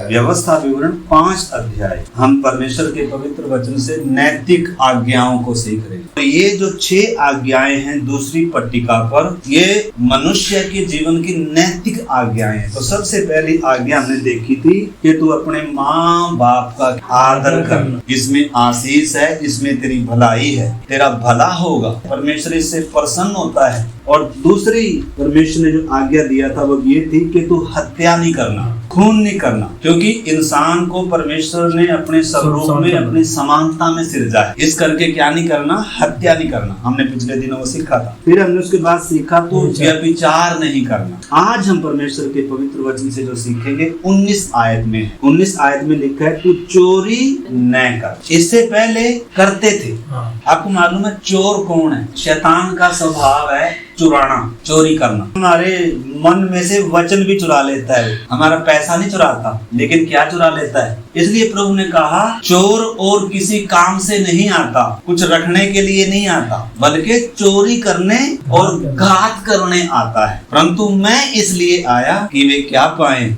व्यवस्था विवरण 5 अध्याय। हम परमेश्वर के पवित्र वचन से नैतिक आज्ञाओं को सीख रहे हैं। तो ये जो 6 आज्ञाएं हैं दूसरी पट्टिका पर, ये मनुष्य के जीवन की नैतिक आज्ञाएं हैं। तो सबसे पहली आज्ञा हमने देखी थी कि तू अपने माँ बाप का आदर कर, इसमें आशीष है, इसमें तेरी भलाई है, तेरा भला होगा, परमेश्वर इससे प्रसन्न होता है। और दूसरी परमेश्वर ने जो आज्ञा दिया था वो ये थी कि तू हत्या नहीं करना, खून नहीं करना, क्योंकि इंसान को परमेश्वर ने अपने स्वरूप में, अपनी समानता में सिरजा है। इस करके क्या नहीं करना, हत्या नहीं करना। हमने पिछले दिनों वो सीखा था। फिर हमने उसके बाद सीखा तो व्यभिचार नहीं करना। आज हम परमेश्वर के पवित्र वचन से जो सीखेंगे 19 आयत में है। 19 आयत में लिखा है तू चोरी न कर। इससे पहले करते थे। आपको मालूम है चोर कौन है? शैतान का स्वभाव है चुराना, चोरी करना। हमारे मन में से वचन भी चुरा लेता है। हमारा पैसा नहीं चुराता, लेकिन क्या चुरा लेता है। इसलिए प्रभु ने कहा चोर और किसी काम से नहीं आता, कुछ रखने के लिए नहीं आता, बल्कि चोरी करने और घात करने आता है। परंतु मैं इसलिए आया कि वे क्या पाएं,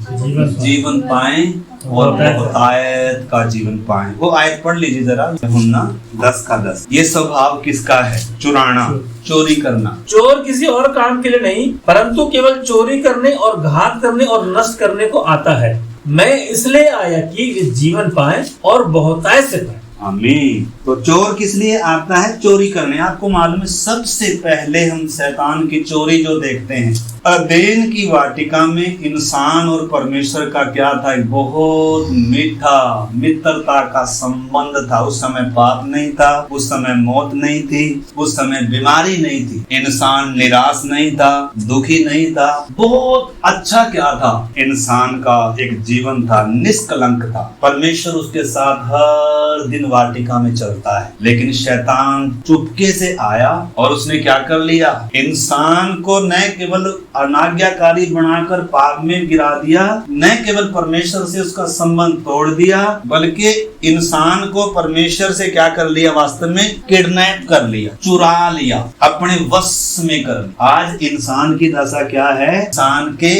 जीवन पाएं और बहुतायत का जीवन पाएं। वो आयत पढ़ लीजिए जरा, यूहन्ना 10:10। ये स्वभाव किसका है? चुराना, चोरी करना। चोर किसी और काम के लिए नहीं, परंतु केवल चोरी करने और घात करने और नष्ट करने को आता है। मैं इसलिए आया कि वे जीवन पाएं और बहुतायत से पाएं। आमीन। तो चोर किस लिए आता है? चोरी करने। आपको मालूम है सबसे पहले हम शैतान की चोरी जो देखते हैं, अदेन की वाटिका में इंसान और परमेश्वर का क्या था? एक बहुत मीठा मित्रता का संबंध था। उस समय पाप नहीं था, उस समय मौत नहीं थी, उस समय बीमारी नहीं थी, इंसान निराश नहीं था, दुखी नहीं था। बहुत अच्छा क्या था? इंसान का एक जीवन था, निष्कलंक था। परमेश्वर उसके साथ हर दिन वाटिका में चलता है। लेकिन शैतान चुपके से आया और उसने क्या कर लिया? इंसान को न केवल अनाज्ञाकारी बनाकर पाप में गिरा दिया, न केवल परमेश्वर से उसका संबंध तोड़ दिया, बल्कि इंसान को परमेश्वर से क्या कर लिया? वास्तव में किडनैप कर लिया, चुरा लिया, अपने वश में कर लिया। आज इंसान की दशा क्या है? इंसान के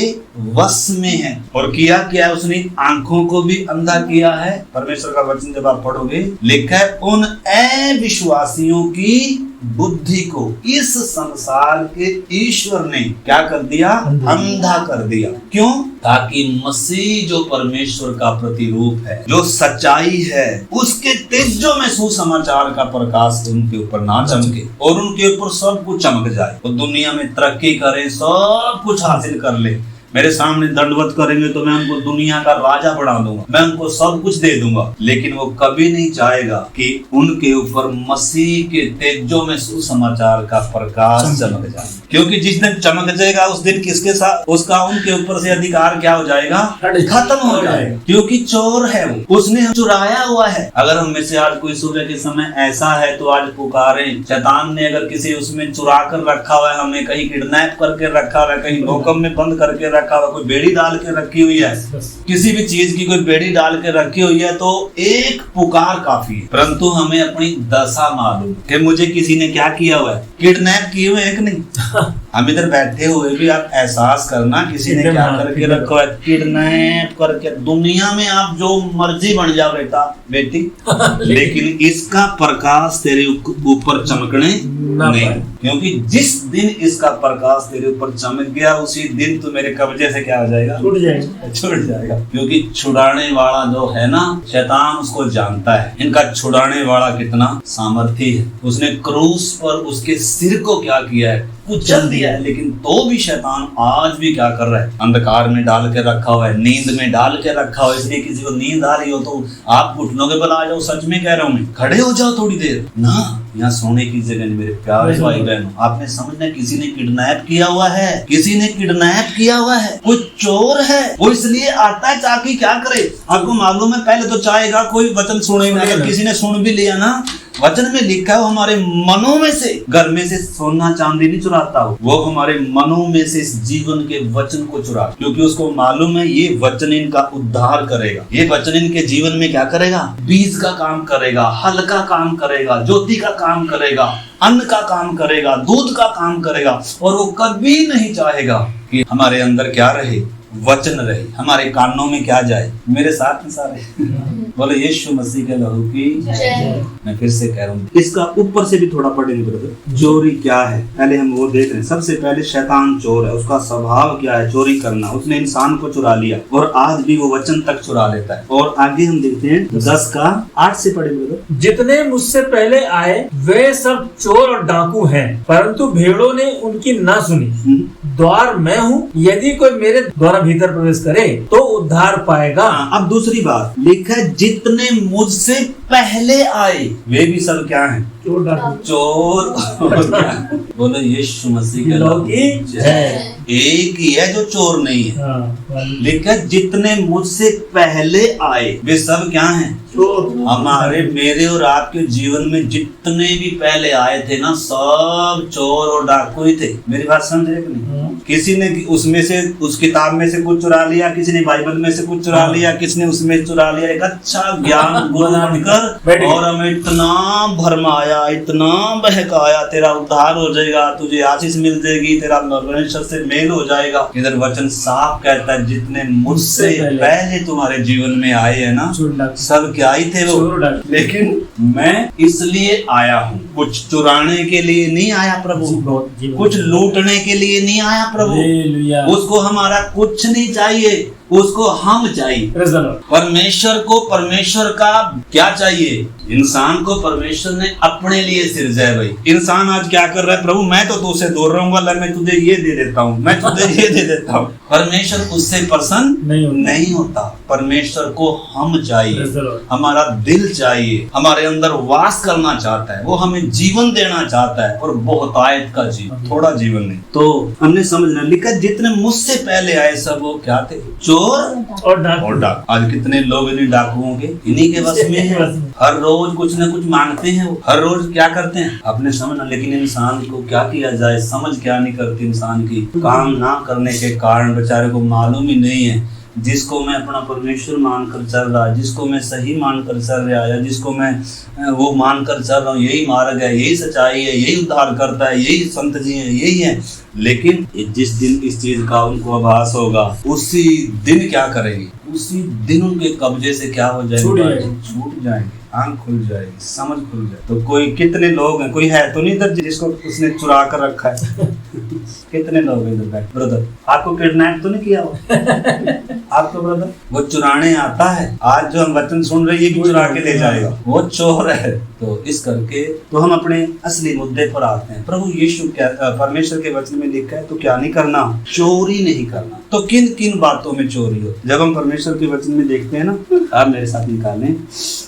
वश में है। और किया क्या? उसने आंखों को भी अंधा किया है। परमेश्वर का वचन जब आप पढ़ोगे लिखा है उन अविश्वासियों की बुद्धि को इस संसार के ईश्वर ने क्या कर दिया? अंधा कर दिया। क्यों? ताकि मसीह जो परमेश्वर का प्रतिरूप है, जो सच्चाई है, उसके तेजों में सुसमाचार का प्रकाश उनके ऊपर ना चमके और उनके ऊपर सब कुछ चमक जाए। वो दुनिया में तरक्की करे, सब कुछ हासिल कर ले। मेरे सामने दंडवत करेंगे तो मैं उनको दुनिया का राजा बना दूंगा, मैं उनको सब कुछ दे दूंगा, लेकिन वो कभी नहीं चाहेगा कि उनके ऊपर मसीह के तेजों में सुसमाचार का प्रकाश चमक जाए। क्योंकि जिस दिन चमक जाएगा उस दिन किसके साथ? उसका उनके ऊपर से अधिकार क्या हो जाएगा? खत्म हो जाएगा। क्योंकि चोर है वो, उसने चुराया हुआ है। अगर हम में से आज कोई सुबह के समय ऐसा है तो आज पुकारे। शैतान ने अगर किसी उसमें चुरा कर रखा हुआ है, हमने कहीं किडनैप करके रखा हुआ है, कहीं लोकम में बंद करके रखा हुआ, कोई बेड़ी डाल के रखी हुई है, किसी भी चीज की कोई बेड़ी डाल के रखी हुई है, तो एक पुकार काफी है। परंतु हमें अपनी दशा मालूम कि मुझे किसी ने क्या किया हुआ है, किडनैप किए हुए हैं कि नहीं। हम इधर बैठे हुए भी आप एहसास करना किसी ने क्या करके रखा है, किडनैप करके। दुनिया में आप जो मर्जी बन जाओ बेटा बेटी, लेकिन इसका प्रकाश तेरे ऊपर चमकने नहीं। क्योंकि जिस दिन इसका प्रकाश तेरे ऊपर चमक गया उसी दिन तो मेरे कब्जे से क्या हो जाएगा? छूट जाएगा। क्योंकि छुड़ाने वाला जो है ना, शैतान उसको जानता है इनका छुड़ाने वाला कितना सामर्थी है। उसने क्रूस पर उसके सिर को क्या किया है? कुचल दिया है। लेकिन तो भी शैतान आज भी क्या कर रहा है? अंधकार में डाल के रखा हुआ है, नींद में डाल के रखा हुआ है। इसलिए किसी को नींद आ रही हो तो आप घुटनों पर आ जाओ, सच में कह रहा हूं मैं, खड़े हो जाओ थोड़ी देर ना। यहाँ सोने की जगह नहीं मेरे प्यारे भाई बहनों। आपने समझना किसी ने किडनैप किया हुआ है, किसी ने किडनैप किया हुआ है, कोई चोर है। वो इसलिए आता है ताकि क्या करे? आपको मालूम है पहले तो चाहेगा कोई वचन सुने। अगर किसी ने सुन भी लिया ना, वचन में लिखा है वो हमारे मनों में से, घर में से सोना चांदी नहीं चुराता वो हमारे मनों में से इस जीवन के वचन को चुरा, क्योंकि उसको मालूम है ये वचन इनका उद्धार करेगा, ये वचन इनके जीवन में क्या करेगा? बीज का काम करेगा, हल का काम करेगा, ज्योति का काम करेगा, अन्न का काम करेगा, दूध का काम करेगा। और वो कभी नहीं चाहेगा कि हमारे अंदर क्या रहे? वचन रहे, हमारे कानों में क्या जाए। मेरे साथ में सारे बोले यीशु मसीह के लहू की जय। मैं फिर से कह रहा हूँ, इसका ऊपर से भी थोड़ा पढ़ेंगे ब्रदर। चोरी क्या है पहले हम वो देख रहे हैं। सबसे पहले शैतान चोर है, उसका स्वभाव क्या है? चोरी करना। उसने इंसान को चुरा लिया और आज भी वो वचन तक चुरा लेता है। और आगे हम देखते हैं 10 का 8 से पढ़े ब्रदर। जितने मुझसे पहले आए वे सब चोर और डाकू हैं, परंतु भेड़ों ने उनकी ना सुनी। द्वार मैं हूँ, यदि कोई मेरे द्वारा भीतर प्रवेश करे तो उद्धार पाएगा। अब दूसरी बात लिखा है, जितने मुझसे पहले आए वे भी सब क्या हैं? चोर। बोलो यीशु मसीह के लहू की जय। एक ही है जो चोर नहीं है। लिखा जितने मुझसे पहले आए वे सब क्या हैं? हमारे मेरे और आपके जीवन में जितने भी पहले आए थे ना, सब चोर और डाकू ही थे। मेरी बात समझ रहे कि नहीं? किसी ने उसमें से उस किताब में से कुछ चुरा लिया, किसी ने बाइबल में से कुछ चुरा लिया, किसी ने उसमें चुरा लिया। एक अच्छा ज्ञान गुरु बनकर और हमें इतना भरमाया, इतना बहकाया, तेरा उद्धार हो जाएगा, तुझे आशीष मिल जाएगी, तेरा परमेश्वर से मेल हो जाएगा। इधर वचन साफ कहता है, जितने मुझसे पहले तुम्हारे जीवन में आए हैं ना, सब क्या ही थे वो। लेकिन मैं इसलिए आया हूँ, कुछ चुराने के लिए नहीं आया प्रभु, कुछ लूटने के लिए नहीं आया प्रभु। उसको हमारा कुछ नहीं चाहिए, उसको हम चाहिए। परमेश्वर को परमेश्वर का क्या चाहिए? इंसान को परमेश्वर ने अपने लिए सिरजा है। भाई इंसान आज क्या कर रहा है? प्रभु मैं तो तुझसे दूर रहूंगा, मैं तुझे ये दे देता हूँ, मैं तुझे ये दे देता हूँ। परमेश्वर उससे प्रसन्न नहीं होता। परमेश्वर को हम चाहिए, हमारा दिल चाहिए, हमारे अंदर वास करना चाहता है, वो हमें जीवन देना चाहता है, और बहुतायत का जीवन, थोड़ा जीवन नहीं। तो हमने समझना लिखा, जितने मुझसे पहले आए सब वो क्या थे? चोर और डाकू। आज कितने लोग इन्हीं डाकुओं के, इन्हीं के बस में है। हर रोज कुछ न कुछ मांगते हैं, वो हर रोज क्या करते हैं अपने समझना। लेकिन इंसान को क्या किया जाए, समझ क्या नहीं करती इंसान की। काम ना करने के कारण बेचारे को मालूम ही नहीं है, जिसको मैं अपना परमेश्वर मानकर चल रहा है, जिसको मैं सही मानकर चल रहा है, जिसको मैं वो मानकर चल रहा हूँ, यही मार्ग है, यही सच्चाई है, यही उद्धार करता है, यही संत जी है, यही है। लेकिन जिस दिन इस चीज का उनको आभास होगा, उसी दिन क्या करेंगे? उसी दिन उनके कब्जे से क्या हो जाएगा? छूट जाएंगे, आंख खुल जाएगी, समझ खुल जाए। तो कोई कितने लोग हैं, कोई है तो नहीं इधर जिसको उसने चुरा कर रखा है? कितने लोग हैं इधर बैठ? ब्रदर आपको किडनैप तो नहीं किया हो? आपको ब्रदर वो चुराने आता है। आज जो हम वचन सुन रहे हैं, ये भी चुरा के ले जाएगा, वो चोर है। तो इस करके तो हम अपने असली मुद्दे पर आते हैं। प्रभु यीशु क्या परमेश्वर के वचन में लिखा है, तो क्या नहीं करना? चोरी नहीं करना। तो किन किन बातों में चोरी होती? जब हम परमेश्वर के वचन में देखते हैं ना, आप मेरे साथ निकालें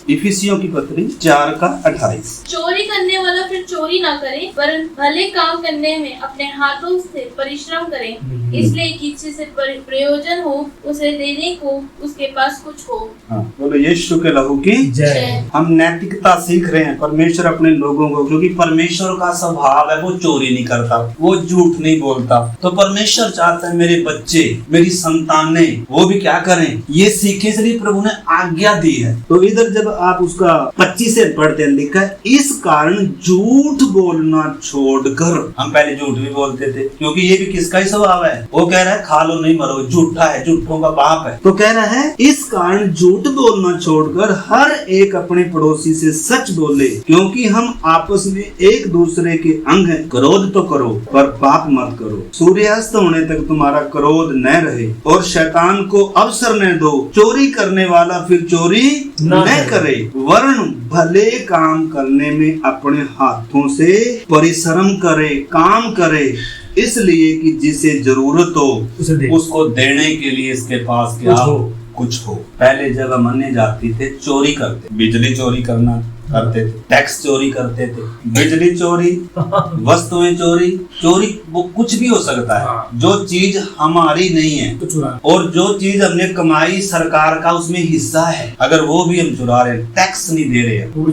इफिसियों की पत्री 4 का 28। चोरी करने वाला फिर चोरी ना करे, वरन भले काम करने में अपने हाथों से परिश्रम करे, इसलिए किसी से प्रयोजन हो, उसे देने को उसके पास कुछ हो। हाँ, बोलो यीशु के लहू की जय। हम नैतिकता सीख रहे हैं परमेश्वर अपने लोगों को, क्योंकि परमेश्वर का स्वभाव है, वो चोरी नहीं करता, वो झूठ नहीं बोलता। तो परमेश्वर चाहता है मेरे बच्चे, मेरी संतानें, वो भी क्या करें? ये सीखे, इसलिए प्रभु ने आज्ञा दी है। तो इधर जब आप उसका 25 से पढ़ते हैं, लिखा है इस कारण झूठ बोलना छोड़कर। हम पहले झूठ भी बोलते थे, क्योंकि ये भी किसका ही स्वभाव है। वो कह रहा है खा लो नहीं मरो, झूठा है, झूठों का बाप है। तो कह रहा है इस कारण झूठ बोलना छोड़कर हर एक अपने पड़ोसी से सच बोले, क्योंकि हम आपस में एक दूसरे के अंग हैं। क्रोध तो करो पर पाप मत करो। सूर्यास्त होने तक तुम्हारा क्रोध न रहे और शैतान को अवसर न दो। चोरी करने वाला फिर चोरी न करे, वरन भले काम करने में अपने हाथों से परिश्रम करे, काम करे, इसलिए कि जिसे जरूरत हो उसको देने के लिए इसके पास क्या हो? कुछ हो। पहले जब हम अन्य जाति थे, चोरी करते, बिजली चोरी करना करते थे, टैक्स चोरी करते थे, बिजली चोरी, वस्तुएं चोरी, चोरी वो कुछ भी हो सकता है। जो चीज हमारी नहीं है और जो चीज हमने कमाई सरकार का उसमें हिस्सा है, अगर वो भी हम चुरा रहे हैं, टैक्स नहीं दे रहे हैं, वो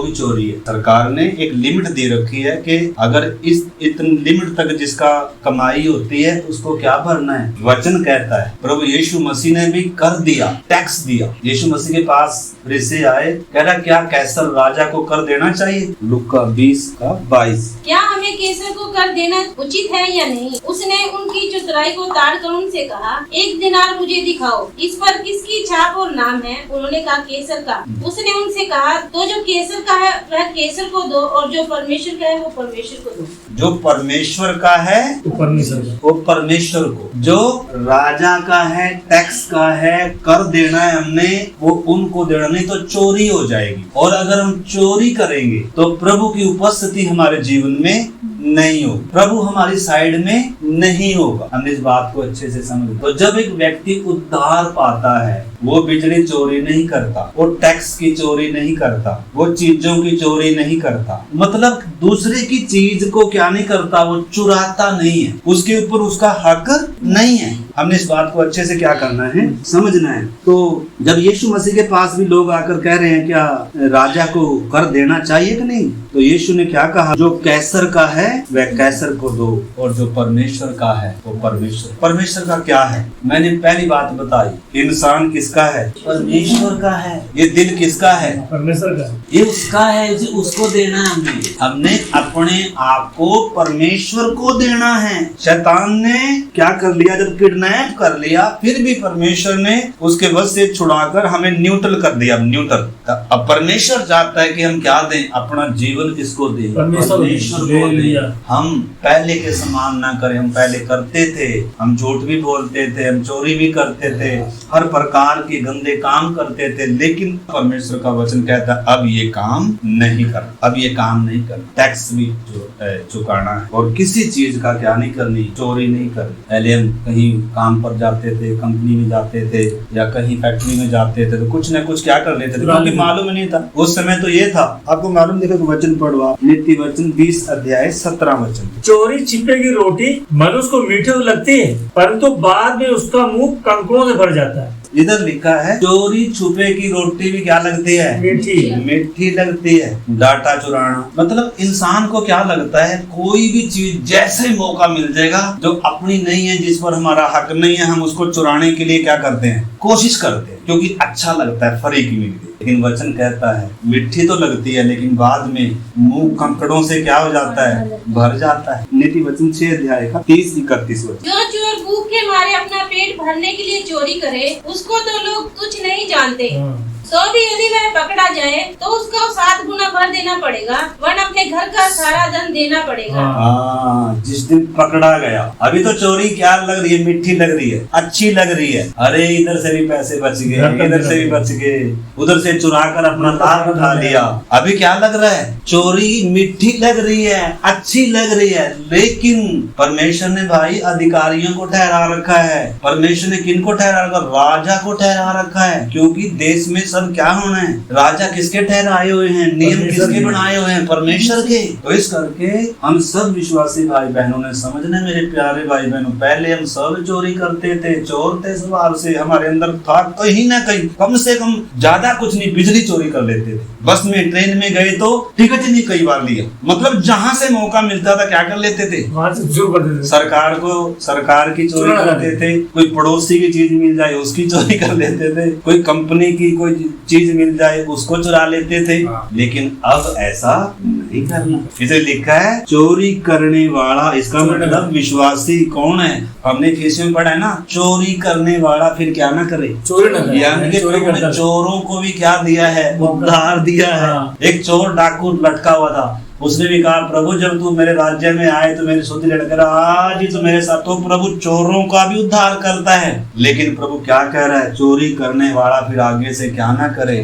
भी चोरी है। सरकार ने एक लिमिट दे रखी है कि अगर इस इतनी लिमिट तक जिसका कमाई होती है तो उसको क्या भरना है। वचन कहता है, प्रभु यीशु मसीह ने भी कर दिया, टैक्स दिया। यीशु मसीह के पास फरीसी आए, कह रहा क्या कैसा कैसर राजा को कर देना चाहिए। लूका 20:22। क्या हमें कैसर को कर देना उचित है या नहीं? उसने उनकी चतुराई को ताड़कर उनसे कहा, 1 दिनार मुझे दिखाओ, इस पर किसकी छाप और नाम है? उन्होंने कहा, कैसर का। उसने उनसे कहा, तो जो कैसर का है वह कैसर को दो, और जो परमेश्वर का है वो परमेश्वर को दो। जो परमेश्वर का है वो परमेश्वर को, जो राजा का है, टैक्स का है, कर देना है हमने, वो उनको देना, नहीं तो चोरी हो जाएगी। और अगर हम चोरी करेंगे तो प्रभु की उपस्थिति हमारे जीवन में नहीं हो, प्रभु हमारी साइड में नहीं होगा। हमने इस बात को अच्छे से समझ। तो जब एक व्यक्ति उद्धार पाता है, वो बिजली चोरी नहीं करता, वो टैक्स की चोरी नहीं करता, वो चीजों की चोरी नहीं करता, मतलब दूसरे की चीज को क्या नहीं करता, वो चुराता नहीं है, उसके ऊपर उसका हक नहीं है। हमने इस बात को अच्छे से क्या करना है, समझना है। तो जब यीशु मसीह के पास भी लोग आकर कह रहे हैं क्या राजा को कर देना चाहिए कि नहीं, तो यीशु ने क्या कहा, जो कैसर का है वह कैसर को दो, और जो परमेश्वर का है वो परमेश्वर। परमेश्वर का क्या है, मैंने पहली बात बताई, इंसान किसका है, परमेश्वर का है। ये दिल किसका है, परमेश्वर का, ये उसका है, उसको देना है। हमने अपने आप को परमेश्वर को देना है। शैतान ने क्या कर लिया, जब किडनैप कर लिया, फिर भी परमेश्वर ने उसके वश से छुड़ाकर हमें न्यूट्रल कर दिया। न्यूट्रल, अब परमेश्वर चाहता है कि हम क्या दें, अपना जीवन किसको दें, परमेश्वर को दें। हम पहले के समान ना करें। हम पहले करते थे, हम झूठ भी बोलते थे, हम चोरी भी करते थे, हर प्रकार के गंदे काम करते थे, लेकिन परमेश्वर का वचन कहता है अब ये काम नहीं कर, अब ये काम नहीं कर। टैक्स भी चुकाना है, और किसी चीज का क्या नहीं करनी, चोरी नहीं करनी। पहले हम कहीं काम पर जाते थे, कंपनी में जाते थे या कहीं फैक्ट्री में जाते थे, तो कुछ न कुछ क्या कर लेते थे, क्योंकि मालूम नहीं था उस समय। तो ये था, आपको मालूम, देखो वचन पढ़ो आप, नीति वचन 20:17 वचन। चोरी छिपे की रोटी मनुष्य को मीठी तो लगती है, परंतु बाद में उसका मुंह कंकड़ों से भर जाता है। इधर लिखा है चोरी छुपे की रोटी भी क्या लगती है, मीठी लगती है। डाटा चुराना, मतलब इंसान को क्या लगता है, कोई भी चीज जैसे मौका मिल जाएगा जो अपनी नहीं है, जिस पर हमारा हक नहीं है, हम उसको चुराने के लिए क्या करते हैं, कोशिश करते हैं, क्योंकि अच्छा लगता है, फरीक मिल गई। लेकिन वचन कहता है मीठी तो लगती है, लेकिन बाद में मुंह कंकड़ों से क्या हो जाता है, भर जाता है। नीति वचन 6:30-31 वचन। जो चोर भूख के मारे अपना पेट भरने के लिए चोरी करे, उसको तो लोग तुच्छ नहीं जानते, तो भी यदि वह पकड़ा जाए तो उसको 7 गुना भर देना पड़ेगा, वरना अपने घर का सारा धन देना पड़ेगा। जिस दिन पकड़ा गया, अभी तो चोरी क्या लग रही है, मीठी लग रही है, अच्छी लग रही है, अरे इधर से भी पैसे बच गए, इधर से भी बच गए, उधर से चुरा कर अपना लाभ उठा लिया। अभी क्या लग रहा है, चोरी मीठी लग रही है, अच्छी लग रही है, लेकिन परमेश्वर ने भाई अधिकारियों को ठहरा रखा है। परमेश्वर ने किनको ठहरा रखा, राजा को ठहरा रखा है, क्योंकि देश में क्या होना है, राजा किसके ठहराए हुए हैं, नियम किसके बनाए हुए हैं, परमेश्वर के। तो इस करके हम सब विश्वासी भाई बहनों ने समझना, मेरे प्यारे भाई बहनों, पहले हम सब चोरी करते थे, चोर थे स्वभाव से, हमारे अंदर था कहीं ना कहीं, कम से कम ज्यादा कुछ नहीं, बिजली चोरी कर लेते थे। बस में ट्रेन में गए तो टिकट ही नहीं कई बार लिया, मतलब जहाँ से मौका मिलता था क्या कर लेते थे, सरकार की चोरी करते थे, कोई पड़ोसी की चीज मिल जाए उसकी चोरी कर लेते थे, कोई कंपनी की कोई चीज मिल जाए उसको चुरा लेते थे। लेकिन अब ऐसा नहीं करना। इसे लिखा है चोरी करने वाला, इसका मतलब विश्वासी कौन है, हमने किसी में पढ़ा है ना, चोरी करने वाला फिर क्या ना करे, चोरी ना करे। यानी कि प्रभु ने चोरों को भी क्या दिया है, उद्धार दिया है। एक चोर डाकू लटका हुआ था, उसने भी कहा प्रभु जब तू मेरे राज्य में आए तो मेरी शुद्धि लटका आज ही तो मेरे साथ। तो प्रभु चोरों का भी उद्धार करता है, लेकिन प्रभु क्या कह रहा है, चोरी करने वाला फिर आगे से क्या ना करे,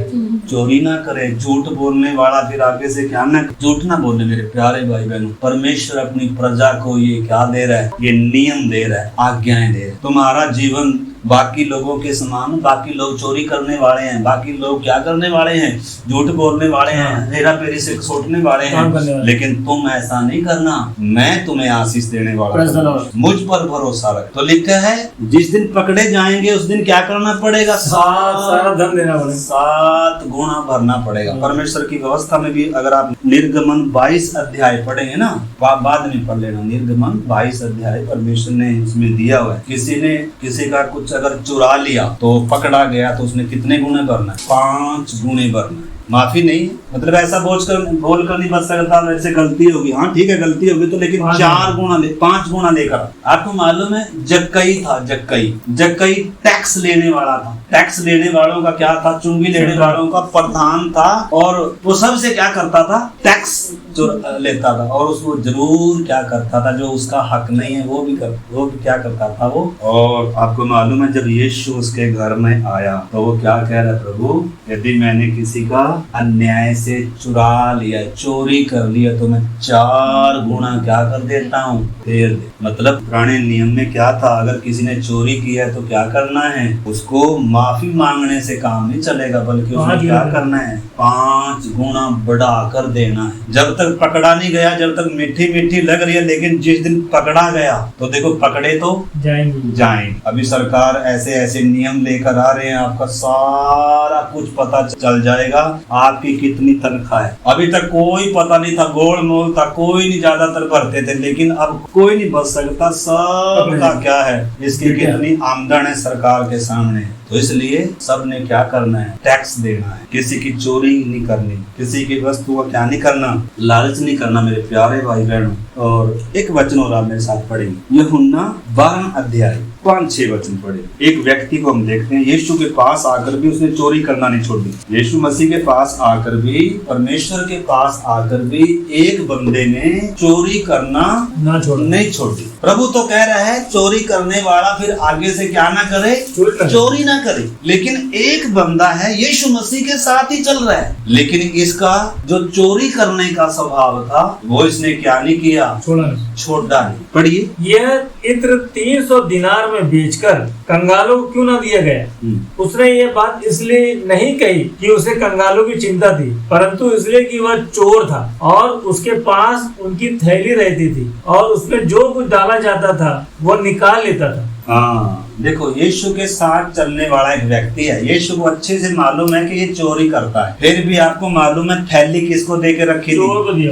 चोरी ना करे। झूठ बोलने वाला फिर आगे से क्या ना, झूठ ना बोले। मेरे प्यारे भाई बहनों, परमेश्वर अपनी प्रजा को ये क्या दे रहा है, ये नियम दे रहा है, आज्ञाएं दे रहा है। तुम्हारा जीवन बाकी लोगों के समान, बाकी लोग चोरी करने वाले हैं, बाकी लोग क्या करने वाले हैं, झूठ बोलने वाले हैं, हेरा फेरी से छोड़ने वाले हैं, लेकिन तुम ऐसा नहीं करना, मैं तुम्हें आशीष देने वाला, मुझ पर भरोसा रख। तो लिखा है जिस दिन पकड़े जाएंगे उस दिन क्या करना पड़ेगा, सारा धन देना पड़ेगा, 7 गुना भरना पड़ेगा। परमेश्वर की व्यवस्था में भी अगर आप निर्गमन 22 अध्याय पढ़ेंगे ना, बाद में पढ़ लेना, निर्गमन 22 अध्याय परमेश्वर ने इसमें दिया हुआ है। किसी का कुछ अगर चुरा लिया तो पकड़ा गया तो उसने कितने गुने भरना है, 5 गुने भरना है। माफी नहीं है, मतलब ऐसा बोल कर नहीं बच सकता मेरे से गलती होगी, हाँ ठीक है गलती होगी तो, लेकिन 4 गुना 5 गुना लेकर। आपको मालूम है जक्कई था, जक्कई टैक्स लेने वाला था। टैक्स लेने वालों का क्या था? चुंगी लेने वालों का प्रधान था, और वो सबसे क्या करता था? टैक्स जो लेता था, और उसको जरूर क्या करता था, जो उसका हक नहीं है वो भी क्या करता था वो। और आपको मालूम है जब यीशु उसके घर में आया तो वो क्या कह रहा? प्रभु यदि मैंने किसी का अन्याय से चुरा लिया, चोरी कर लिया, तो मैं 4 गुना क्या कर देता हूँ? फेर दे। मतलब पुराने नियम में क्या था? अगर किसी ने चोरी किया है तो क्या करना है? उसको माफी मांगने से काम नहीं चलेगा, बल्कि उसमें क्या करना है? 5 गुना बढ़ा कर देना है। जब तक पकड़ा नहीं गया, जब तक मीठी मीठी लग रही है, लेकिन जिस दिन पकड़ा गया तो देखो पकड़े तो जाएंगे। अभी सरकार ऐसे नियम लेकर आ रहे हैं, आपका सारा कुछ पता चल जाएगा आपकी कितनी तनख्वाह है। अभी तक कोई पता नहीं था, गोल मोल था, कोई नहीं, ज्यादातर भरते थे, लेकिन अब कोई नहीं बच सकता, सबका क्या है, इसकी कितनी आमदन है सरकार के सामने। तो इसलिए सब ने क्या करना है? टैक्स देना है। किसी की चोरी नहीं करनी, किसी की वस्तु का क्या नहीं करना? लालच नहीं करना मेरे प्यारे भाई बहनों। और एक वचन और आप मेरे साथ पढ़ेंगे, यूहन्ना 12 अध्याय 5-6 वचन पढ़े। एक व्यक्ति को हम देखते हैं, यीशु के पास आकर भी उसने चोरी करना नहीं छोड़ दी। यीशु मसीह के पास आकर भी, परमेश्वर के पास आकर भी एक बंदे ने चोरी करना नहीं छोड़ दी। प्रभु तो कह रहा है चोरी करने वाला फिर आगे से क्या ना करे? चोरी ना करे। लेकिन एक बंदा है यीशु मसीह के साथ ही चल रहा है, लेकिन इसका जो चोरी करने का स्वभाव था वो इसने क्या नहीं किया? छोड़ा नहीं। पढ़िए, यह इत्र 300 दिनार में बेचकर कंगालों को क्यों ना दिया गया? उसने ये बात इसलिए नहीं कही कि उसे कंगालों की चिंता थी, परंतु इसलिए कि वह चोर था और उसके पास उनकी थैली रहती थी और उसमें जो कुछ डाला जाता था वो निकाल लेता था। हाँ देखो, यीशु के साथ चलने वाला एक व्यक्ति है, यीशु को अच्छे से मालूम है कि ये चोरी करता है, फिर भी आपको मालूम है थैली किसको दे के रखी थी?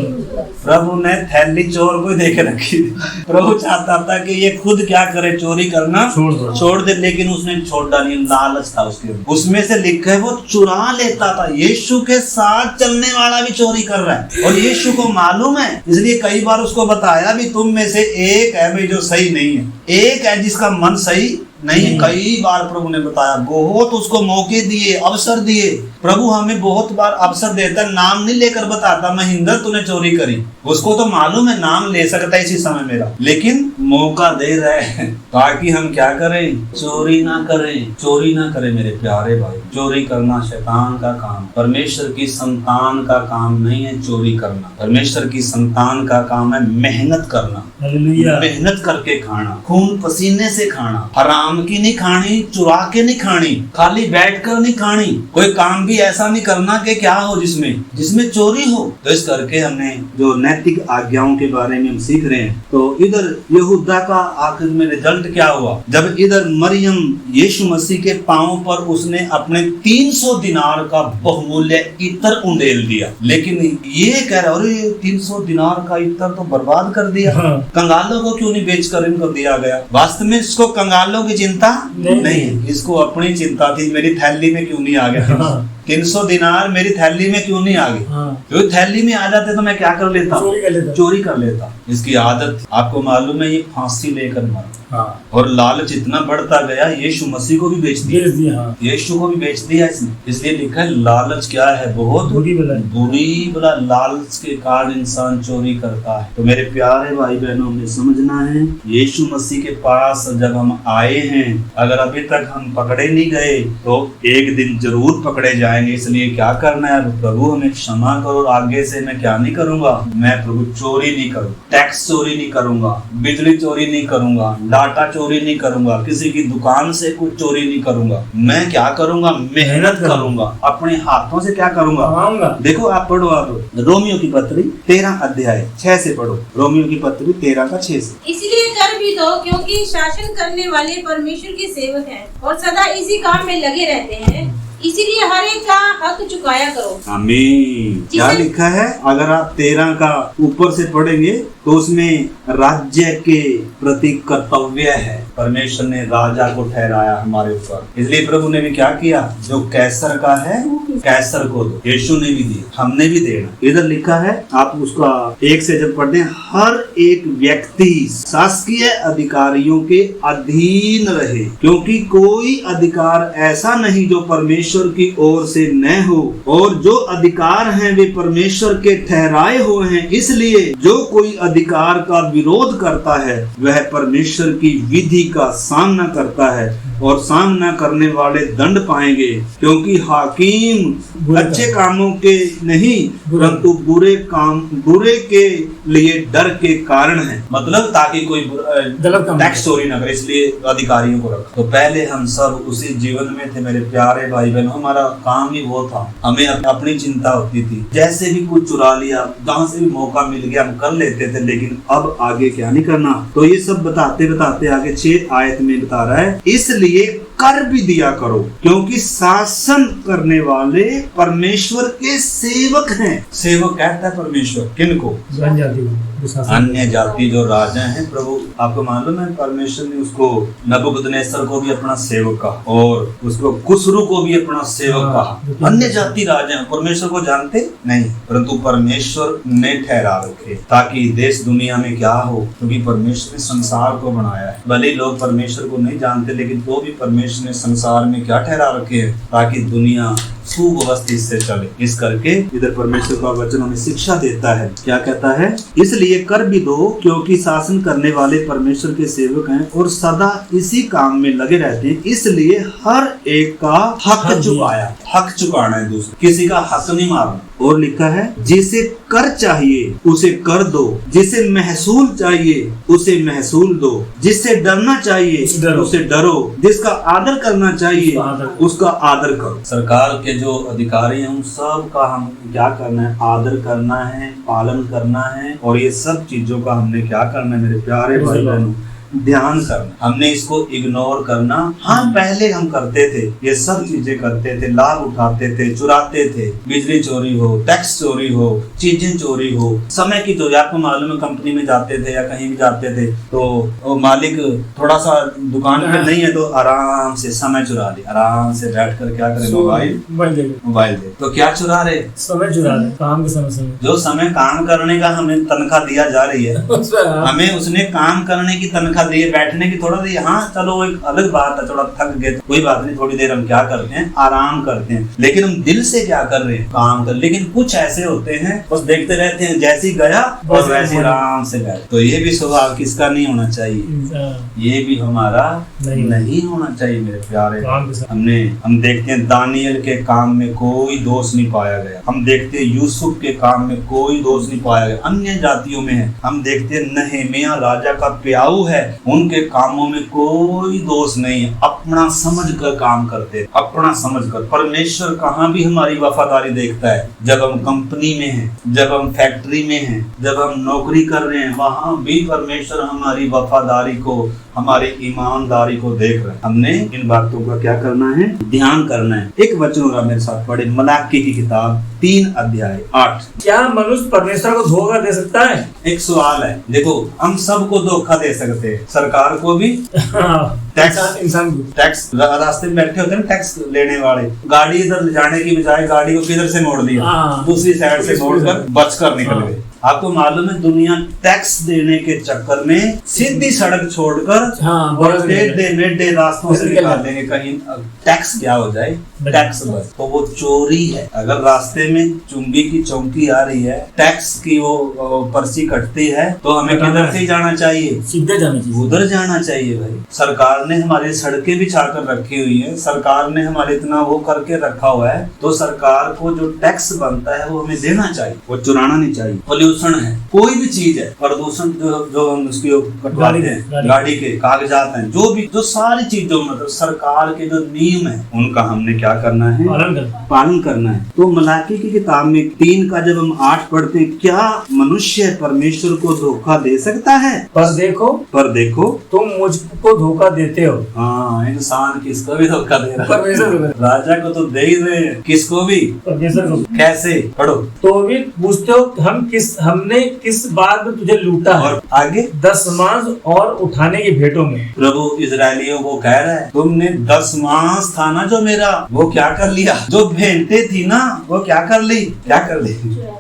प्रभु ने थैली चोर को दे के रखी थी। प्रभु चाहता था कि ये खुद क्या करे? चोरी करना छोड़ दे, लेकिन उसने छोड़ा नहीं, लालच था उसके। उसमें से लिखा है वो चुरा लेता था। यीशु के साथ चलने वाला भी चोरी कर रहा है और यीशु को मालूम है, इसलिए कई बार उसको बताया भी, तुम में से एक है भाई जो सही नहीं है, एक है जिसका मन सही नहीं। कई बार प्रभु ने बताया, बहुत उसको मौके दिए, अवसर दिए। प्रभु हमें बहुत बार अवसर देता, नाम नहीं लेकर बताता महेंद्र तूने चोरी करी। उसको तो मालूम है नाम ले सकता है इसी समय मेरा, लेकिन मौका दे रहे हैं ताकि हम क्या करें? चोरी ना करें। चोरी ना करें मेरे प्यारे भाई। चोरी करना शैतान का काम, परमेश्वर की संतान का काम नहीं है चोरी करना। परमेश्वर की संतान का काम है मेहनत करना, मेहनत करके खाना, खून पसीने से खाना, हराम की नहीं खानी, चुरा के नहीं खानी, खाली बैठकर नहीं खानी। कोई काम भी ऐसा नहीं करना कि क्या हो जिसमें चोरी हो। तो इस करके हमने जो नैतिक आज्ञाओं के बारे में हम सीख रहे हैं, तो इधर यहूदा का आखिर में रिजल्ट क्या हुआ? जब इधर मरियम यीशु मसीह के पांव पर उसने अपने 300 दिनार का बहुमूल्य इत्र उंडेल दिया, लेकिन ये कह रहा है 300 दिनार का इत्र तो बर्बाद कर दिया, कंगालों को क्यों नहीं बेचकर इनको दिया गया? वास्तव में इसको कंगालों की चिंता नहीं, इसको अपनी चिंता थी, मेरी थैली में क्यों नहीं आ गया? 300 दिनार मेरी थैली में क्यों नहीं आ गई? क्योंकि थैली में आ जाते तो मैं क्या कर लेता? चोरी कर लेता। इसकी आदत आपको मालूम है, ये फांसी लेकर मरा। और लालच इतना बढ़ता गया, यीशु मसीह को भी बेच दिया। यीशु को भी बेच दिया इसने। इसलिए लिखा है लालच क्या है? बहुत बुरी बला। लालच के कारण इंसान चोरी करता है। तो मेरे प्यारे भाई बहनों, हमें समझना है, यीशु मसीह के पास जब हम आए हैं, अगर अभी तक हम पकड़े नहीं गए तो एक दिन जरूर पकड़े जाएंगे। इसलिए क्या करना है? प्रभु हमें क्षमा करो, आगे से मैं क्या नहीं करूंगा? मैं प्रभु चोरी नहीं करूँ, टैक्स चोरी नहीं करूंगा, बिजली चोरी नहीं करूंगा, डाटा चोरी नहीं करूंगा, किसी की दुकान से कुछ चोरी नहीं करूंगा। मैं क्या करूंगा? मेहनत करूंगा, अपने हाथों से क्या करूंगा? देखो आप पढ़ो, आप रोमियो की पत्री 13 अध्याय 6 से पढ़ो। रोमियो की पत्री 13 का 6 से। इसलिए कर भी दो, क्योंकि शासन करने वाले परमेश्वर के सेवक हैं और सदा इसी काम में लगे रहते हैं, इसीलिए हर एक का हक चुकाया करो। आमीन। क्या लिखा है? अगर आप 13 का ऊपर से पढ़ेंगे तो उसमें राज्य के प्रति कर्तव्य है। परमेश्वर ने राजा को ठहराया हमारे ऊपर, इसलिए प्रभु ने भी क्या किया? जो कैसर का है वो कैसर को दो। यीशु ने भी दिया, हमने भी देना। इधर लिखा है, आप उसका 1 से जब पढ़ते हैं, हर एक व्यक्ति शासकीय अधिकारियों के अधीन रहे, क्योंकि कोई अधिकार ऐसा नहीं जो परमेश्वर की ओर से न हो, और जो अधिकार हैं वे परमेश्वर के ठहराए हुए हैं। इसलिए जो कोई अधिकार का विरोध करता है वह परमेश्वर की विधि का सामना करता है, और सामना करने वाले दंड पाएंगे, क्योंकि हाकिम अच्छे कामों के नहीं परंतु बुरे के लिए डर के कारण है। मतलब ताकि कोई टैक्स चोरी ना करे, इसलिए अधिकारियों को रखा। तो पहले हम सब उसी जीवन में थे मेरे प्यारे भाई बहनों, हमारा काम ही वो था, हमें अपनी चिंता होती थी, जैसे भी कुछ चुरा लिया, जहाँ से भी मौका मिल गया हम कर लेते थे, लेकिन अब आगे क्या नहीं करना। तो ये सब बताते बताते आगे 6 आयत में बता रहा है, इसलिए कर भी दिया करो, क्योंकि शासन करने वाले परमेश्वर के सेवक हैं। सेवक कहता है परमेश्वर किनको? अन्य जाति जो राजा हैं। प्रभु आपको मालूम है, परमेश्वर ने उसको नबूकदनेस्सर को भी अपना सेवक कहा, और उसको खुसरू को भी अपना सेवक कहा। अन्य जाति राजा हैं, परमेश्वर को जानते नहीं, परंतु परमेश्वर ने ठहरा रखे ताकि देश दुनिया में क्या हो, क्योंकि परमेश्वर ने संसार को बनाया है। भले लोग परमेश्वर को नहीं जानते, लेकिन तो भी परमेश्वर ने संसार में क्या ठहरा रखे हैं, ताकि दुनिया सुव्यवस्थित से चले। इस करके इधर परमेश्वर का वचन हमें शिक्षा देता है, क्या कहता है? इसलिए कर भी दो, क्योंकि शासन करने वाले परमेश्वर के सेवक हैं और सदा इसी काम में लगे रहते हैं। इसलिए हर एक का हक चुकाया, हक चुकाना है दूसरा, किसी का हक नहीं मारना। और लिखा है, जिसे कर चाहिए उसे कर दो, जिसे महसूल चाहिए उसे महसूल दो, जिससे डरना चाहिए उसे डरो, जिसका आदर करना चाहिए उसका आदर करो। सरकार के जो अधिकारी हैं उन सब का हम क्या करना है? आदर करना है, पालन करना है, और ये सब चीजों का हमने क्या करना है मेरे प्यारे भाई बहनों? ध्यान करना। हमने इसको इग्नोर करना। हाँ, पहले हम करते थे, ये सब चीजें करते थे, लाभ उठाते थे, चुराते थे, बिजली चोरी हो, टैक्स चोरी हो, चीजें चोरी हो, समय की चोरी। आपको मालूम है, कंपनी में जाते थे या कहीं भी जाते थे तो मालिक थोड़ा सा दुकान पे नहीं है तो आराम से समय चुरा ले, आराम से बैठ कर क्या करे? मोबाइल दे। तो क्या चुरा रहे? समय चुरा रहे, काम के समय। जो समय काम करने का हमें तनख्वाह दिया जा रही है, हमें उसने काम करने की तनख्वाह दिए, बैठने की थोड़ा दी। हाँ चलो, एक अलग बात है, थोड़ा थक गए कोई बात नहीं, थोड़ी देर हम क्या करते हैं? आराम करते हैं। लेकिन हम दिल से क्या कर रहे हैं? काम कर। लेकिन कुछ ऐसे होते हैं बस देखते रहते हैं, जैसे ही गया और वैसे आराम से गए। तो ये भी स्वभाव किसका नहीं होना चाहिए? ये भी हमारा नहीं होना चाहिए मेरे प्यारे। हम देखते हैं दानियल के काम में कोई दोष नहीं पाया गया, हम देखते हैं यूसुफ के काम में कोई दोष नहीं पाया गया, अन्य जातियों में है। हम देखते हैं नहम्याह राजा का प्याऊ है, उनके कामों में कोई दोष नहीं है, अपना समझ कर काम करते, अपना समझ कर। परमेश्वर कहाँ भी हमारी वफादारी देखता है, जब हम कंपनी में हैं, जब हम फैक्ट्री में हैं, जब हम नौकरी कर रहे हैं, वहाँ भी परमेश्वर हमारी वफादारी को, हमारी ईमानदारी को देख रहे हैं। हमने इन बातों का क्या करना है? ध्यान करना है। एक वचन और मेरे साथ पढ़े, मलाकी की किताब 3 अध्याय 8। क्या मनुष्य परमेश्वर को धोखा दे सकता है? एक सवाल है। देखो, हम सबको धोखा दे सकते हैं, सरकार को भी, टैक्स रास्ते में बैठे होते हैं टैक्स लेने वाले, गाड़ी इधर जाने की बजाय गाड़ी को किधर से मोड़ दिया, दूसरी साइड से मोड़कर बचकर निकल गए। आपको मालूम है, दुनिया टैक्स देने के चक्कर में सीधी सड़क छोड़कर टेढ़े रास्तों से निकाल देंगे, कहीं टैक्स क्या हो जाए, टैक्स बस। तो वो चोरी है। अगर रास्ते में चुंगी की चौकी आ रही है, टैक्स की वो पर्ची कटती है, तो हमें किधर से जाना चाहिए? सीधे जाना चाहिए, उधर जाना चाहिए भाई। सरकार ने हमारी सड़कें बिछा कर रखी हुई है, सरकार ने हमारे इतना वो करके रखा हुआ है, तो सरकार को जो टैक्स बनता है वो हमें देना चाहिए, वो चुराना नहीं चाहिए। प्रदूषण है, कोई भी चीज है, प्रदूषण जो हम उसकी कटवाते हैं, गाड़ी के कागजात हैं, जो सारी चीजों मतलब सरकार के जो नियम है उनका हमने क्या करना है? पालन करना है। तो मलाकी की किताब में 3 का जब हम 8 पढ़ते हैं, क्या मनुष्य परमेश्वर को धोखा दे सकता है? पर देखो तुम मुझको धोखा देते हो। हाँ, इंसान किसको भी धोखा दे रहा है, राजा को तो दे ही रहे हैं, किसको भी, परमेश्वर को। कैसे? पढ़ो। तो भी पूछते हो हम किस हमने किस बात में तुझे लूटा है? और आगे 10 मांस और उठाने की भेंटों में। प्रभु इजरायलियों को कह रहा है, तुमने 10 मांस था ना जो मेरा, वो क्या कर लिया? जो भेंटे थी ना वो क्या कर ली?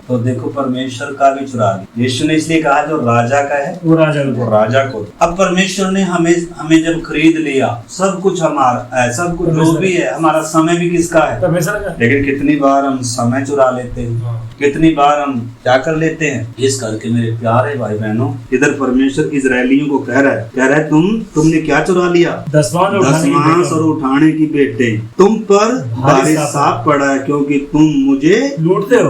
तो देखो परमेश्वर का भी चुरा लिया। यीशु ने इसलिए कहा जो राजा का है वो राजा को। अब परमेश्वर ने हमें जब खरीद लिया, सब कुछ हमारा है, सब कुछ जो भी है, हमारा समय भी किसका है? परमेश्वर का। लेकिन कितनी बार हम समय चुरा लेते हैं, कितनी बार हम क्या कर लेते हैं? इस करके मेरे प्यारे भाई बहनों, इधर परमेश्वर इजरायलियों को कह रहा है तुमने क्या चुरा लिया? 10 मांस और उठाने की भेंटें, तुम पर भारी साप पड़ा है क्योंकि तुम मुझे लूटते।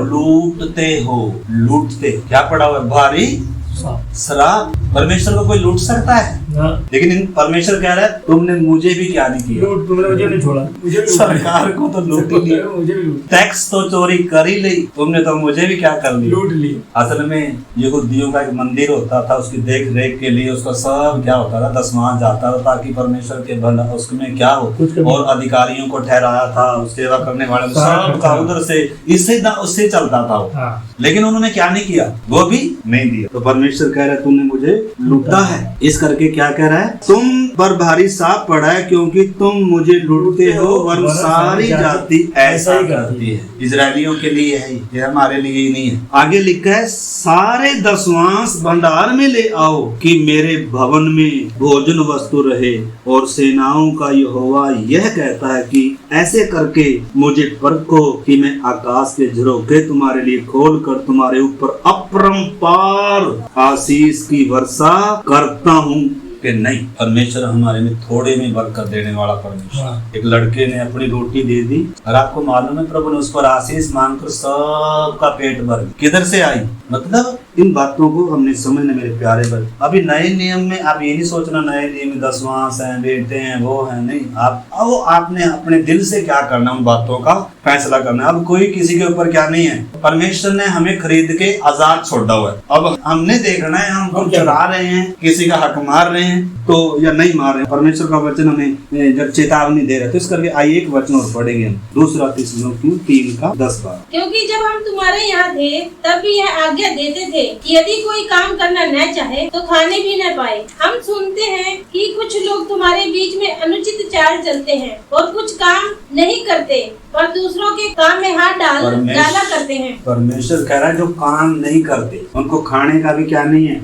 क्या पड़ा हुआ है? भारी श्राप। परमेश्वर को कोई लूट सकता है? लेकिन परमेश्वर कह रहा है तुमने मुझे भी क्या नहीं किया? तुमने मुझे नहीं छोड़ा। सरकार को तो लूट ही लिया, टैक्स तो चोरी कर ही ली, तुमने तो मुझे भी क्या कर लिया? लूट ली। असल में यहूदियों का एक मंदिर होता था, उसकी देख रेख के लिए उसका सब क्या होता था? 10 मांस जाता था ताकि परमेश्वर के भला उसमें क्या हो, और अधिकारियों को ठहराया था, सेवा करने वाले सब का उधर से उससे चलता था वो। लेकिन उन्होंने क्या नहीं किया? वो भी नहीं दिया। तो परमेश्वर कह रहा है तुमने मुझे लूटा है। इस करके क्या कह रहा है? तुम पर भारी साप पड़ा है क्योंकि तुम मुझे लूटते हो, वरन सारी जाति ऐसा ही करती है। इजरायलियों के लिए है ये, हमारे लिए ही नहीं है। आगे लिखा है सारे 10 मांस भंडार में ले आओ कि मेरे भवन में भोजन वस्तु रहे। और सेनाओं का यहोवा यह कहता है कि ऐसे करके मुझे परखो कि मैं आकाश के झरोखे तुम्हारे लिए खोल कर तुम्हारे ऊपर अपरंपार आशीष की वर्षा करता हूँ कि नहीं। परमेश्वर हमारे में थोड़े में बरकत देने वाला परमेश्वर। एक लड़के ने अपनी रोटी दे दी और आपको मालूम है प्रभु ने उस पर आशीष मांगकर सबका पेट भर गया। किधर से आई? मतलब इन बातों को हमने समझना मेरे प्यारे भाई। अभी नए नियम में आप ये नहीं सोचना नए नियम में 10 मांस हैं, बेटे हैं, वो है नहीं। आपने अपने दिल से क्या करना, उन बातों का फैसला करना। अब कोई किसी के ऊपर क्या नहीं है। परमेश्वर ने हमें खरीद के आजाद छोड़ा हुआ है। अब हमने देखना है हम कुछ चुरा रहे हैं, किसी का हक मार रहे हैं तो या नहीं मार रहे हैं। परमेश्वर का वचन हमें जब चेतावनी दे रहा है तो इस करके आइए एक वचन और पढ़ेंगे हम, 2 थिस्सलुनीकियों 3:10। क्योंकि जब हम तुम्हारे यहाँ थे तब भी यह आज्ञा देते थे कि यदि कोई काम करना न चाहे तो खाने भी न पाए। हम सुनते हैं कि कुछ लोग तुम्हारे बीच में अनुचित चाल चलते हैं और कुछ काम नहीं करते और दूसरों के काम में हाथ डाला करते हैं। परमेश्वर कह रहा है जो काम नहीं करते उनको खाने का भी क्या नहीं है?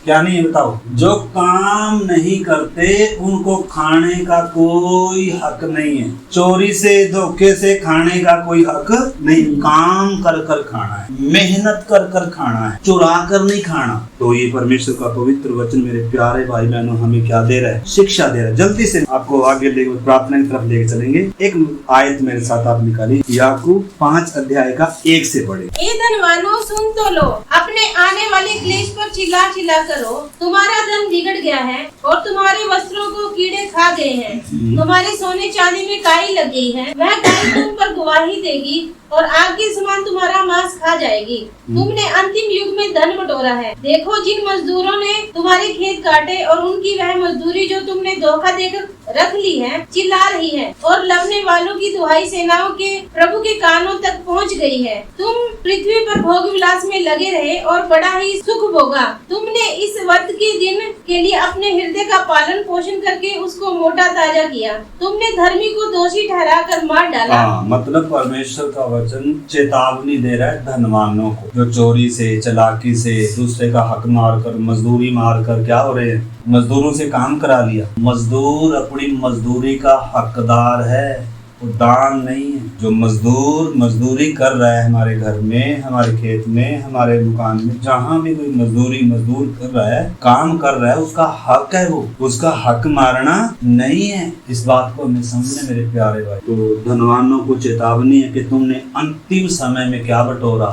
क्या नहीं है बताओ? जो काम नहीं करते उनको खाने का कोई हक नहीं है। चोरी से धोखे से खाने का कोई हक नहीं। काम कर कर खाना है, मेहनत कर कर खाना है, चुरा कर नहीं खाना। तो ये परमेश्वर का पवित्र वचन मेरे प्यारे भाई बहनों हमें क्या दे रहा है? शिक्षा दे रहा है। जल्दी से आपको आगे लेकर प्रार्थना की तरफ लेके चलेंगे। एक आयत मेरे साथ आप निकालिए, याकूब 5:1 से पढ़े। ए धनवानों सुन तो लो, अपने आने वाले क्लेश पर चिल्ला चिल्ला करो। तुम्हारा धन बिगड़ गया है और तुम्हारे वस्त्रों को कीड़े खा गए हैं। तुम्हारे सोने चांदी में काई लग गई है, वह काई तुम पर गवाही देगी और आग के समान तुम्हारा मांस खा जाएगी। तुमने अंतिम युग में धन बटोरा है। देखो जिन मजदूरों ने तुम्हारे खेत काटे और उनकी वह मजदूरी जो तुमने धोखा देकर रख ली है चिल्ला रही है और लवने वालों की दुहाई सेनाओं के प्रभु के कानों तक पहुंच गई है। तुम पृथ्वी पर भोग विलास में लगे रहे और बड़ा ही सुख भोगा। तुमने इस वर्त के दिन के लिए अपने हृदय का पालन पोषण करके उसको मोटा ताजा किया। तुमने धर्मी को दोषी ठहरा कर मार डाला। मतलब परमेश्वर का वचन चेतावनी दे रहा है धनवानों को जो चोरी से, चालाकी से, दूसरे का हक मार कर, मजदूरी मार कर क्या हो रहे हैं? मजदूरों से काम करा लिया। मजदूर अपनी मजदूरी का हकदार है, वो दान नहीं है। जो मजदूर मजदूरी कर रहा है हमारे घर में, हमारे खेत में, हमारे दुकान में, जहाँ भी कोई मजदूर कर रहा है, काम कर रहा है, उसका हक है, वो उसका हक मारना नहीं है। इस बात को हमें समझने मेरे प्यारे भाई। तो धनवानों को चेतावनी है कि तुमने अंतिम समय में क्या बटोरा?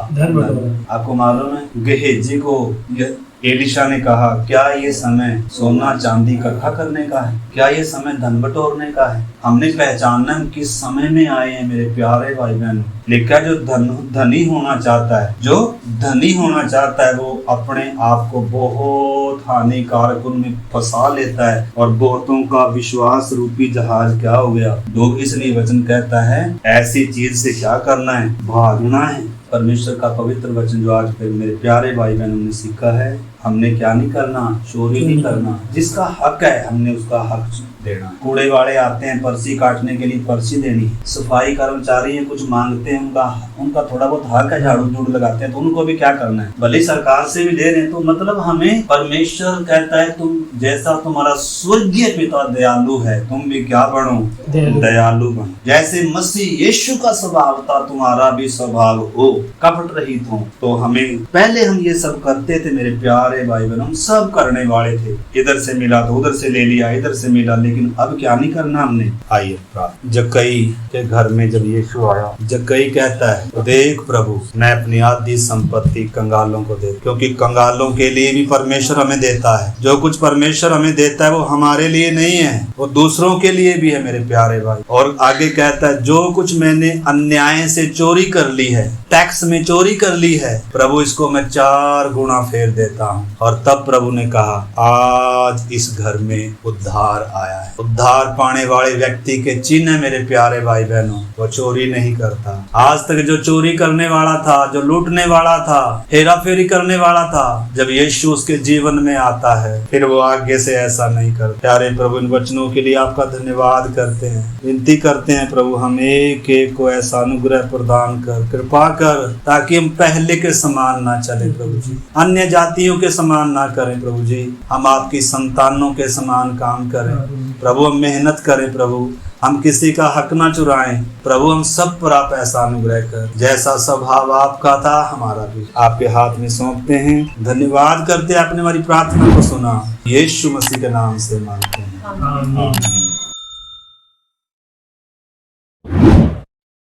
आपको मालूम है गेहजी को एलिशा ने कहा क्या ये समय सोना चांदी इकट्ठा करने का है? क्या ये समय धन बटोरने का है? हमने पहचानना हम किस समय में आए हैं मेरे प्यारे भाई बहन। लिखा जो धनी होना चाहता है, जो धनी होना चाहता है वो अपने आप को बहुत हानिकारक उनमें फंसा लेता है और बहुतों का विश्वास रूपी जहाज क्या हो गया डूब। इसलिए वचन कहता है ऐसी चीज से क्या करना है? भागना है। परमेश्वर का पवित्र वचन जो आज मेरे प्यारे भाई बहनों ने सीखा है, हमने क्या नहीं करना, चोरी नहीं करना। जिसका हक है हमने उसका हक देना। कूड़े वाले आते हैं पर्ची काटने के लिए, पर्ची देनी। सफाई कर्मचारी है, कुछ मांगते हैं, उनका थोड़ा बहुत हक है, झाड़ू झूड़ लगाते हैं, तो उनको भी क्या करना है, भले सरकार से भी दे रहे हैं। तो मतलब हमें परमेश्वर कहता है तुम जैसा तुम्हारा स्वर्गीय पिता दयालु है, तुम भी क्या बनो, दयालु बनो। जैसे मसीह यीशु का स्वभाव था तुम्हारा भी स्वभाव हो, कपट रहित हो। तो हमें पहले हम ये सब करते थे मेरे प्यारे भाई बहनों, हम सब करने वाले थे। इधर से मिला तो उधर से ले लिया, इधर से मिला, लेकिन अब क्या नहीं करना हमने। आइए प्रार्थना। जक्कई के घर में जब यीशु आया, जक्कई कहता है देख प्रभु मैं अपनी आधी संपत्ति कंगालों को दे, क्योंकि कंगालों के लिए भी परमेश्वर हमें देता है। जो कुछ परमेश्वर हमें देता है वो हमारे लिए नहीं है, वो दूसरों के लिए भी है मेरे प्यारे भाई। और आगे कहता है जो कुछ मैंने अन्याय से चोरी कर ली है, टैक्स में चोरी कर ली है, प्रभु इसको मैं 4 गुना फेर देता हूँ। और तब प्रभु ने कहा आज इस घर में उद्धार आया है। उद्धार पाने वाले व्यक्ति के चिन्ह मेरे प्यारे भाई बहनों, वो चोरी नहीं करता। आज तक जो चोरी करने वाला था, जो लूटने वाला था, हेरा फेरी करने वाला था, जब यीशु उसके जीवन में आता है फिर वो आगे से ऐसा नहीं करता। प्यारे प्रभु इन वचनों के लिए आपका धन्यवाद करते हैं, विनती करते हैं प्रभु हम एक एक को ऐसा अनुग्रह प्रदान कर, कृपा कर, ताकि हम पहले के समान ना चले प्रभु जी, अन्य जातियों के समान ना करें प्रभु जी, हम आपकी संतानों के समान काम करें प्रभु, हम मेहनत करें प्रभु, हम किसी का हक ना चुराएं प्रभु, हम सब पर आप ऐसा अनुग्रह कर, जैसा स्वभाव आपका था हमारा भी आपके हाथ में सौंपते हैं। धन्यवाद करते हैं आपने हमारी प्रार्थना को सुना, यीशु मसीह के नाम से मांगते हैं, आमीन।